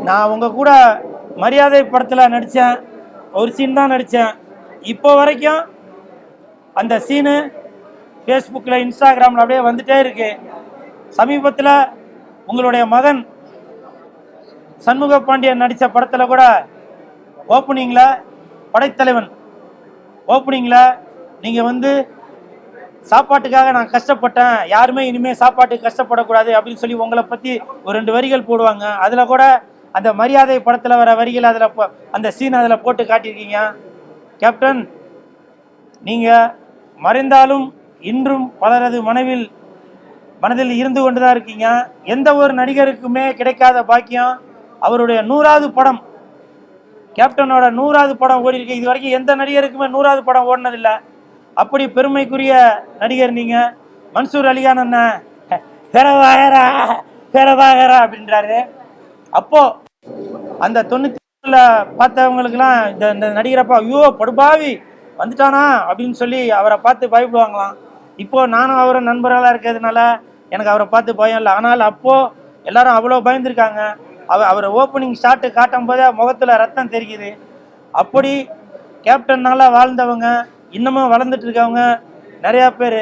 நான் உங்கள் கூட மரியாதை படத்தில் நடித்தேன், ஒரு சீன் தான் நடித்தேன். இப்போ வரைக்கும் அந்த சீனு ஃபேஸ்புக்கில், இன்ஸ்டாகிராமில் அப்படியே வந்துகிட்டே இருக்கு. சமீபத்தில் உங்களுடைய மகன் சண்முக பாண்டியன் நடித்த படத்தில் கூட ஓப்பனிங்கில் படைத்தலைவன் ஓப்பனிங்கில் நீங்கள் சாப்பாட்டுக்காக நான் கஷ்டப்பட்டேன், யாருமே இனிமேல் சாப்பாட்டுக்கு கஷ்டப்படக்கூடாது அப்படின்னு சொல்லி உங்களை பற்றி ஒரு 2 வரிகள் போடுவாங்க. அதில் கூட அந்த மரியாதை படத்தில் வர வரிகள் அதில் அந்த சீன் அதில் போட்டு காட்டியிருக்கீங்க. கேப்டன், நீங்கள் மறைந்தாலும் இன்றும் பலரது மனதில் இருந்து கொண்டு தான் இருக்கீங்க. எந்த ஒரு நடிகருக்குமே கிடைக்காத பாக்கியம் அவருடைய 100வது படம், கேப்டனோட 100வது படம் ஓடி இருக்கு. இது வரைக்கும் எந்த நடிகருக்குமே 100வது படம் ஓடினதில்லை. அப்படி பெருமைக்குரிய நடிகர் நீங்கள். மன்சூர் அலிகான் அண்ணன் பெறவாகரா அப்படின்றாரு. அப்போது அந்த 90 பார்த்தவங்களுக்குலாம் இந்த நடிகரப்பா ஐயோ படுபாவி வந்துட்டானா அப்படின்னு சொல்லி அவரை பார்த்து பயப்படுவாங்களாம். இப்போது நானும் அவரும் நண்பர்களாக இருக்கிறதுனால எனக்கு அவரை பார்த்து பயம் இல்லை. ஆனால் அப்போது எல்லாரும் அவ்வளோ பயந்துருக்காங்க. அவரை ஓப்பனிங் ஷாட்டு காட்டும் போதே முகத்தில் ரத்தம் தெரிக்குது. அப்படி கேப்டன்னால வாழ்ந்தவங்க, இன்னமும் வளர்ந்துட்டு இருக்கவங்க நிறையா பேர்.